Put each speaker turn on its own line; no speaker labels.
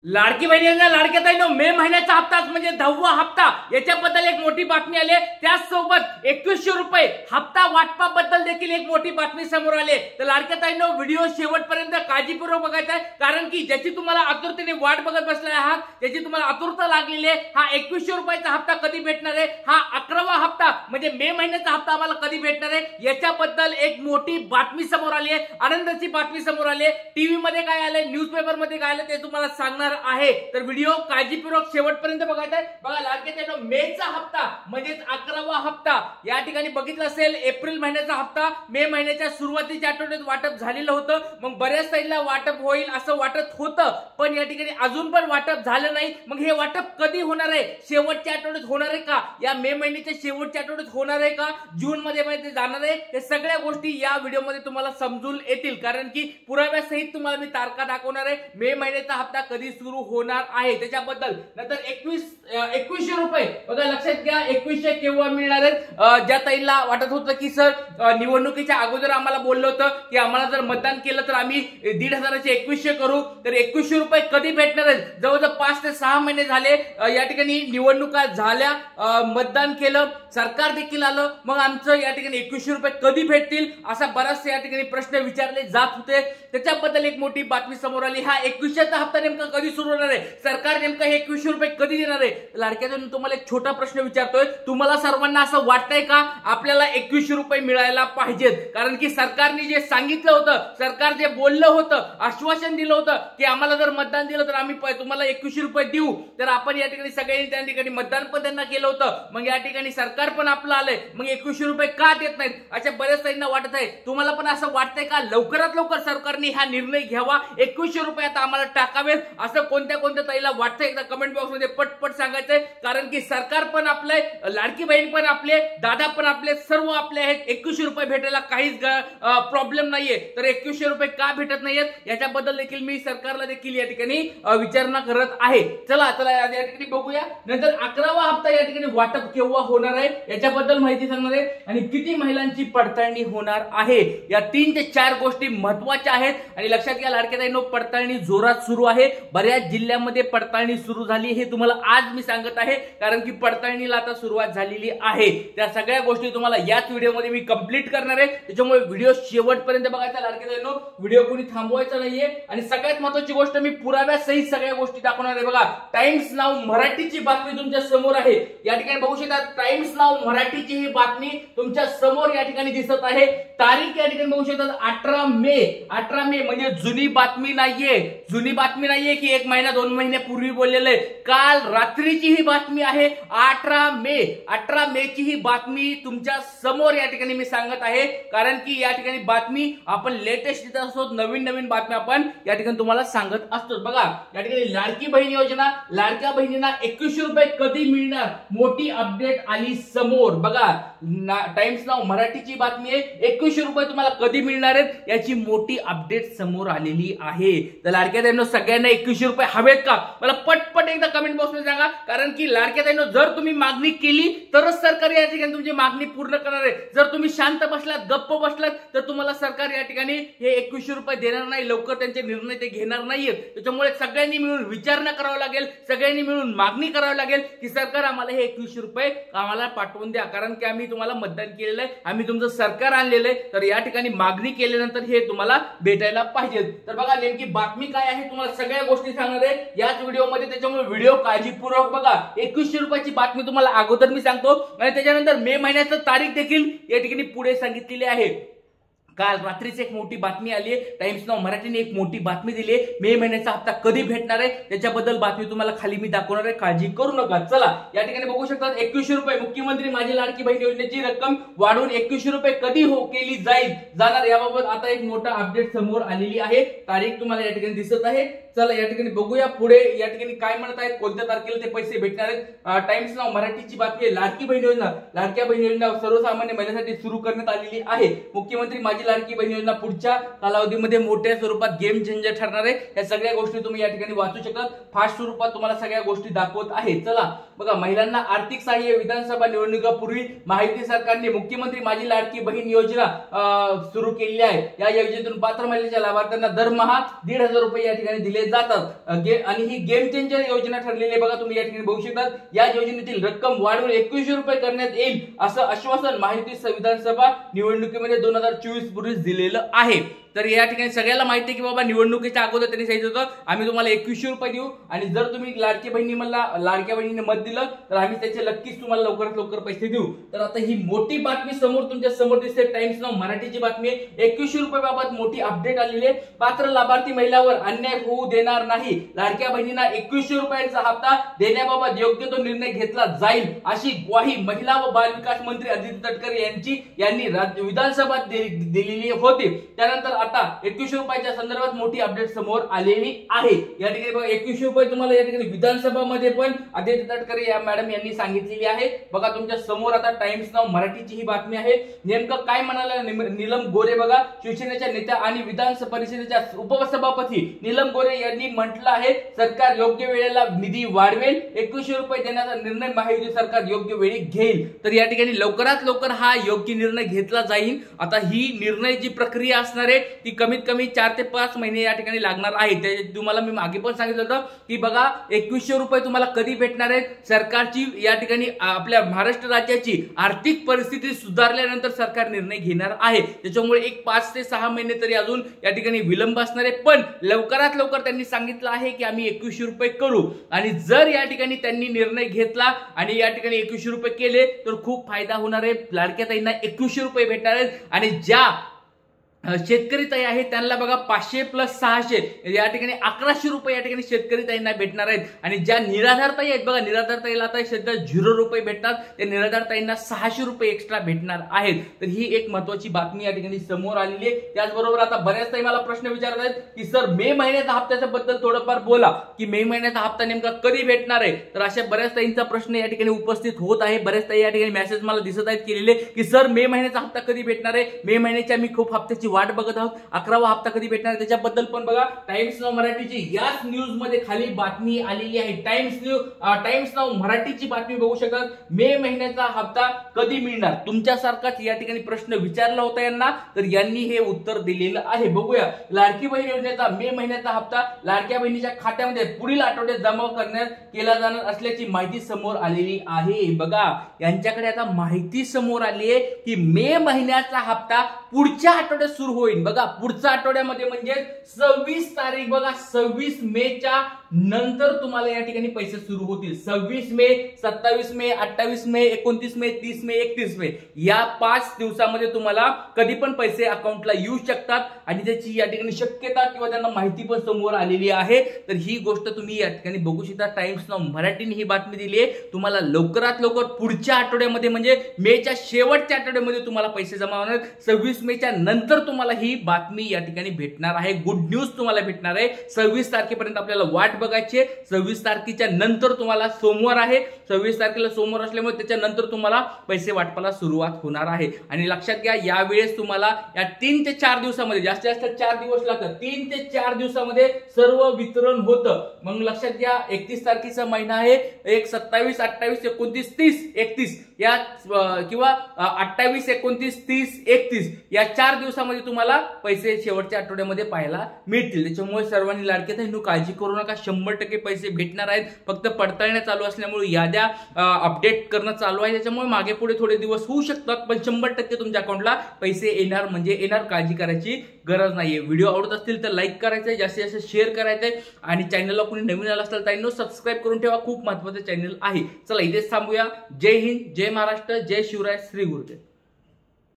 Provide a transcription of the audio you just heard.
लाडकी बहिणींना लाडक्या ताईंनो मे महिन्याचा हप्ता म्हणजे 10वा हप्ता याच्याबद्दल एक मोठी बातमी आली. त्याचसोबत 2100 रुपये हप्ता वाटपाबद्दल देखील एक मोठी बातमी समोर आली. तर लाडक्या ताईंनो व्हिडिओ शेवटपर्यंत काळजीपूर्वक बघायचा आहे, कारण की ज्याची तुम्हाला आतुरतेने वाट बघत बसला आहात, ज्याची तुम्हाला आतुरता लागलेली आहे, हा 2100 रुपयाचा हप्ता कधी भेटणार आहे, हा 11वा हप्ता म्हणजे मे महिन्याचा हप्ता आम्हाला कधी भेटणार आहे, याच्याबद्दल एक मोठी बातमी समोर आली आहे. आनंदाची बातमी समोर आली आहे. टीव्ही मध्ये काय आलंय, न्यूजपेपर मध्ये काय आलं ते तुम्हाला सांगणार आहे. तर व्हिडिओ काळजीपूर्वक शेवटपर्यंत बघायचा आहे. बघा लाडके ताईंनो, मेचा हप्ता म्हणजे 11वा हप्ता या ठिकाणी बघितलं असेल. एप्रिल महिन्याचा हप्ता मे महिन्याच्या सुरुवातीच्या आठवड्यात वाटप झालेलं होतं. मग बऱ्याच ताईंना वाटप होईल असं वाटत होतं, पण या ठिकाणी अजून पण वाटप झालं नाही. मग हे वाटप कधी होणार आहे? शेवटच्या आठवड्यात होणार आहे का, या मे महिन्याच्या शेवटच्या आठवड्यात होणार आहे का, जून मध्ये जाणार आहे? हे सगळ्या गोष्टी या व्हिडिओमध्ये तुम्हाला समजून येतील, कारण की पुराव्यासहित तुम्हाला मी तारखा दाखवणार आहे. मे महिन्याचा हप्ता कधी सुरू होणार आहे त्याच्याबद्दल. नंतर 2100 रुपये बघा लक्षात घ्या, 2100 केव्हा मिळणार आहेत? ज्या ताईला वाटत होतं की सर निवडणुकीच्या अगोदर आम्हाला बोललं होतं की आम्हाला जर मतदान केलं तर आम्ही 1500चे 2100 करू, तर 2100 रुपये कधी भेटणार आहेत? जवळजवळ 5 ते 6 महिने झाले या ठिकाणी निवडणुका झाल्या, मतदान केलं, सरकार देखील आलं, मग आमचं या ठिकाणी 2100 रुपये कधी भेटतील असा बराचसा या ठिकाणी प्रश्न विचारले जात होते. त्याच्याबद्दल एक मोठी बातमी समोर आली. हा 2100चा हप्ता नेमका कधी सुरू होणार आहे? सरकार नेमका हे 2100 रुपये कधी देणार आहे? लाडक्या ताईंनो, तुम्हाला एक छोटा प्रश्न विचारतोय. तुम्हाला सर्वांना असं वाटतंय का आपल्याला 2100 रुपये मिळायला पाहिजेत? कारण की सरकारने जे सांगितलं होतं, सरकार जे बोललं होतं, आश्वासन दिलं होतं की आम्हाला जर मतदान दिलं तर आम्ही तुम्हाला 2100 रुपये देऊ, तर आपण या ठिकाणी सगळ्यांनी त्या ठिकाणी मतदान पण त्यांना केलं होतं. मग या ठिकाणी सरकार पण आपलं आलंय, मग 2100 रुपये का देत नाहीत अशा बऱ्याच ताईंना वाटत आहे. तुम्हाला पण असं वाटतंय का लवकरात लवकर सरकारने हा निर्णय घ्यावा, 2100 रुपये आता आम्हाला टाकावेत, असं कोणत्या ताईला वाटतंय? एकदा कमेंट बॉक्स मध्ये पटपट सांगायचंय, कारण की सरकार पण आपलंय, लाडकी बहीण पण आपले, दादा पण आपले, सर्व आपले आहेत. 2100 रुपये भेटायला काहीच प्रॉब्लेम नाहीये. तर 2100 रुपये का भेटत नाहीयेत याच्याबद्दल देखील मी सरकारला देखील या ठिकाणी विचारणा करत आहे. चला या ठिकाणी बघूया. नंतर 11वा हप्ता या ठिकाणी वाटप केव्हा होणार आहे याच्याबद्दल माहिती सांगणार आहे, आणि किती महिलांची पडताळणी होणार आहे. या 3 ते 4 गोष्टी महत्वाच्या आहेत. आणि लक्षात घ्या लाडक्या ताईंनो, पडताळणी जोरात सुरू आहे. बऱ्याच जिल्ह्यामध्ये पडताळणी सुरू झाली हे तुम्हाला आज मी सांगत आहे, कारण की पडताळणीला आता सुरुवात झालेली आहे. त्या सगळ्या गोष्टी तुम्हाला याच व्हिडिओमध्ये मी कंप्लीट करणार आहे. त्याच्यामुळे व्हिडिओ शेवटपर्यंत बघायचा लाडक्या ताईंनो, व्हिडिओ कोणी थांबवायचा नाहीये. आणि सगळ्यात महत्त्वाची गोष्ट, मी पुराव्यासहित सगळ्या गोष्टी दाखवणार आहे. बघा टाइम्स नाऊ मराठीची बातमी तुमच्या समोर आहे. या ठिकाणी बघू शकता, टाइम्स नाऊ मराठीची ही बातमी तुमच्या समोर या ठिकाणी दिसत आहे. तारीख या ठिकाणी बघू शकता 18 मे. 18 मे म्हणजे जुनी बातमी नाहीये, जुनी बातमी नाहीये की 1 महिना 2 महिन्यापूर्वी बोललेलं आहे. काल रात्रीची ही बातमी आहे. 18 मे. 18 मे ची ही बातमी तुमच्या समोर या ठिकाणी मी सांगत आहे, कारण की या ठिकाणी बातमी आपण लेटेस्ट देत असतो, नवीन बातम्या आपण या ठिकाणी तुम्हाला सांगत असतो. बघा या ठिकाणी लाडकी बहीण योजना, लाडक्या बहिणींना 2100 रुपये कधी मिळणार, मोठी अपडेट आली समोर. बघा टाइम्स नाऊ मराठीची बातमी आहे. 2100 रुपये तुम्हाला कधी मिळणार आहेत याची मोठी अपडेट समोर आलेली आहे. तर लाडक्या ताईंनो, सगळ्यांना 2100 रुपये हवेत का? मला पटपट एकदा कमेंट बॉक्स मध्ये सांगा, कारण की लाडक्या ताईंनो, जर तुम्ही मागणी केली तरच सरकार या ठिकाणी तुमची मागणी पूर्ण करणार आहे. जर तुम्ही शांत बसलात, गप्प बसलात, तर तुम्हाला सरकार या ठिकाणी हे 2100 रुपये देणार नाही. लवकर त्यांचे निर्णय ते घेणार नाहीयेत. त्याच्यामुळे सगळ्यांनी मिळून विचारणा करावं लागेल, सगळ्यांनी मिळून मागणी करावी लागेल की सरकार आम्हाला हे 2100 रुपये आम्हाला पाठवून द्या, कारण की आम्ही तुम्हाला मतदान केलेलं आहे, आम्ही तुमचं सरकार आणलेलं आहे. तर या ठिकाणी मागणी केल्यानंतर हे तुम्हाला भेटायला पाहिजे. तर बघा नेमकी बातमी काय आहे, तुम्हाला सगळ्या गोष्टी सांगणार आहे याच व्हिडिओमध्ये. त्याच्यामुळे व्हिडिओ काळजीपूर्वक बघा. 2100 रुपयाची बातमी तुम्हाला अगोदर मी सांगतो, आणि त्याच्यानंतर मे महिन्याची तारीख देखील या ठिकाणी पुढे सांगितलेली आहे. काल रात्रीच एक मोठी बातमी आली आहे. टाइम्स नाऊ मराठीने एक मोठी बातमी दिली आहे. मे महिन्याचा हप्ता कधी भेटणार आहे त्याच्याबद्दल बातमी तुम्हाला खाली मी दाखवणार आहे, काळजी करू नका. चला या ठिकाणी बघू शकता 2100 रुपये मुख्यमंत्री माझी लाडकी बहीण योजनेची रक्कम वाढवून 2100 रुपये कधी केली जाणार याबाबत आता एक मोठा अपडेट समोर आलेली आहे. तारीख तुम्हाला या ठिकाणी दिसत आहे. चला या ठिकाणी बघूया पुढे या ठिकाणी काय म्हणत आहेत, कोणत्या तारखेला ते पैसे भेटणार आहेत. टाइम्स नाऊ मराठीची बातमी आहे. लाडकी बहीण योजना, लाडक्या बहीण योजना सर्वसामान्य महिलांसाठी सुरू करण्यात आलेली आहे. मुख्यमंत्री माझी लाडकी बहीण योजना पुढच्या कालावधीमध्ये मोठ्या स्वरूपात गेम चेंजर ठरणार आहे. या सगळ्या गोष्टी तुम्ही या ठिकाणी वाचू शकता. फास्ट स्वरूपात तुम्हाला सगळ्या गोष्टी दाखवत आहे. चला बघा, महिलांना आर्थिक सहाय्य विधानसभा निवडणुकीपूर्वी माहिती सरकारने मुख्यमंत्री माझी लाडकी बहीण योजना सुरू केली आहे. या योजनेतून पात्र महिलेच्या लाभार्थ्यांना दरमहा 1500 रुपये या ठिकाणी दिले जातात आणि ही गेम चेंजर योजना ठरलेली आहे बघा, तुम्ही या ठिकाणी बघू शकता। या योजनेतील रक्कम वाढवून 2100 रुपये करण्यात येईल असं आश्वासन महायुती विधानसभा निवडणुकीमध्ये 2024 पूर्वीच दिलेलं आहे। तर या ठिकाणी सगळ्याला माहिती आहे की बाबा निवडणुकीच्या अगोदर त्यांनी सांगितलं होतं आम्ही तुम्हाला 2100 रुपये देऊ आणि जर तुम्ही लाडक्या बहिणीने मत दिलं तर आम्ही त्याचे नक्कीच तुम्हाला लवकरात लवकर पैसे देऊ। तर आता ही मोठी बातमी समोर तुमच्या समोर दिसते, टाइम्स नाव मराठीची बातमी आहे। 2100 रुपये बाबत मोठी अपडेट आलेली आहे। पात्र लाभार्थी महिलांवर अन्याय होऊ देणार नाही, लाडक्या बहिणींना 2100 रुपयांचा हप्ता देण्याबाबत योग्य तो निर्णय घेतला जाईल अशी ग्वाही महिला व बाल विकास मंत्री अदिती तटकरे यांनी विधानसभेत दिलेली होती। त्यानंतर आता 2100 रुपयाच्या संदर्भात मोठी अपडेट समोर आलेली आहे। या ठिकाणी बघा 2100 रुपये तुम्हाला या ठिकाणी विधानसभामध्ये पण अदिती तटकरे या मॅडम यांनी सांगितलेली आहे बघा तुमच्या समोर। आता टाइम्स नाव मराठीची ही बातमी आहे। नेमकं काय म्हणाला नीलम गोरे बघा, शिवसेनेच्या नेत्या आणि विधान परिषदेच्या उपसभापती नीलम गोरे यांनी म्हटलं आहे सरकार योग्य वेळेला निधी वाढवेल, 2100 रुपये देण्याचा निर्णय महायुती सरकार योग्य वेळी घेईल। तर या ठिकाणी लवकरात लवकर हा योग्य निर्णय घेतला जाईल। आता ही निर्णय जी प्रक्रिया असणार आहे ती कमीत कमी 4 ते 5 महिने या ठिकाणी लागणार आहे। ते तुम्हाला मी मागे पण सांगितलं होतं की बघा 2100 रुपये तुम्हाला कधी भेटणार आहेत, सरकारची या ठिकाणी आपल्या महाराष्ट्र राज्याची आर्थिक परिस्थिती सुधारल्यानंतर सरकार निर्णय घेणार आहे। त्याच्यामुळे एक 5 ते 6 महिने तरी अजून या ठिकाणी विलंब असणार आहे, पण लवकरात लवकर त्यांनी सांगितलं आहे की आम्ही 2100 रुपये करू। आणि जर या ठिकाणी त्यांनी निर्णय घेतला आणि या ठिकाणी 2100 रुपये केले तर खूप फायदा होणार आहे। लाडक्या ताईंना 2100 रुपये भेटणार आहेत आणि ज्या शेतकरी ताई आहे त्यांना बघा 500 + 600 या ठिकाणी 1100 रुपये या ठिकाणी शेतकरी ताईंना भेटणार आहेत। आणि ज्या निराधार ताई आहेत बघा, निराधार ताईला आता सध्या 0 रुपये भेटतात, त्या निराधार ताईंना 600 रुपये एक्स्ट्रा भेटणार आहेत। तर ही एक महत्त्वाची बातमी या ठिकाणी समोर आलेली आहे। त्याचबरोबर आता बऱ्याच ताई मला प्रश्न विचारत आहेत की सर मे महिन्याच्या हप्त्याच्या बद्दल थोडंफार बोला की मे महिन्याचा हप्ता नेमका कधी भेटणार आहे। तर अशा बऱ्याच ताईंचा प्रश्न या ठिकाणी उपस्थित होत आहे। बऱ्याच ताई या ठिकाणी मेसेज मला दिसत आहेत केलेले की सर मे महिन्याचा हप्ता कधी भेटणार आहे, मे महिन्याच्या मी खूप हप्त्याची वाट बघत आहोत, 11वा हप्ता कधी भेटणार त्याच्याबद्दल पण बघा टाइम्स नाव मराठीची याच न्यूज मध्ये खाली बातमी आलेली आहे। टाइम्स नाव मराठीची बातमी बघू शकता, मे महिन्याचा हप्ता कधी मिळणार, तुमच्यासारखाच या ठिकाणी प्रश्न विचारला होता यांना, तर यांनी हे उत्तर दिलेलं आहे। बघूया लाडकी बहीण योजनेचा मे महिन्याचा हप्ता लाडक्या बहिणीच्या खात्यामध्ये पुढील आठवड्यात जमा करण्यात केला जाणार असल्याची माहिती समोर आलेली आहे। बघा यांच्याकडे आता माहिती समोर आली आहे की मे महिन्याचा हप्ता पुढच्या आठवड्यात सुरू होईल। बघा पुढच्या आठवड्यामध्ये म्हणजे 26 तारीख बघा, 26 मेच्या नंतर तुम्हाला या ठिकाणी पैसे सुरू होतील। 26 मे, 27 मे, 28 मे, 29 मे, 30 मे, 31 मे या 5 दिवसामध्ये तुम्हाला कधी पण पैसे अकाउंटला येऊ शकतात आणि त्याची या ठिकाणी शक्यता किंवा त्यांना माहिती पण समोर आलेली आहे। तर ही गोष्ट तुम्ही या ठिकाणी बघू शकता। टाइम्स नाव मराठीने ही बातमी दिली आहे। तुम्हाला लवकरात लवकर पुढच्या आठवड्यामध्ये म्हणजे मेच्या शेवटच्या आठवड्यामध्ये तुम्हाला पैसे जमा होणार। 26 मेच्या नंतर तुम्हाला ही बातमी या ठिकाणी भेटणार आहे, गुड न्यूज तुम्हाला भेटणार आहे। 26 तारखेपर्यंत आपल्याला वाट बघायची आहे। 26 तारखेच्या नंतर तुम्हाला सोमवार आहे, 26 तारखेला सोमवार असल्यामुळे त्याच्यानंतर तुम्हाला पैसे वाटपाला सुरुवात होणार आहे। आणि लक्षात घ्या यावेळेस तुम्हाला या 3 ते 4 दिवसामध्ये जास्तीत जास्त 4 दिवस लागतात, 3 ते 4 दिवसामध्ये सर्व वितरण होतं। मग लक्षात घ्या 31 तारखेचा महिना आहे, 27, 28, 29, 30, 31 या किंवा 28, 29, 30, 31 या 4 दिवसामध्ये तुम्हाला पैसे शेवटच्या आठवड्यामध्ये पाहायला मिळतील। त्याच्यामुळे सर्वांनी लाडक्या ताईंनो काळजी करू नका, 100% पैसे भेटणार आहेत। फक्त पडताळण्या चालू असल्यामुळे याद्या अपडेट करणं चालू आहे, त्याच्यामुळे मागे पुढे थोडे दिवस होऊ शकतात, पण 100% तुमच्या अकाउंटला पैसे येणार म्हणजे येणार, काळजी करायची गरज नाहीये। व्हिडिओ आवडत असतील तर लाईक करायचंय, जास्तीत जास्त शेअर करायचंय आणि चॅनलला कोणी नवीन आला असेल ताईंनो सबस्क्राईब करून ठेवा, खूप महत्त्वाचं चॅनल आहे। चला इथेच थांबूया। जय हिंद, जय महाराष्ट्र, जय शिवराय, श्री गुरुदेव।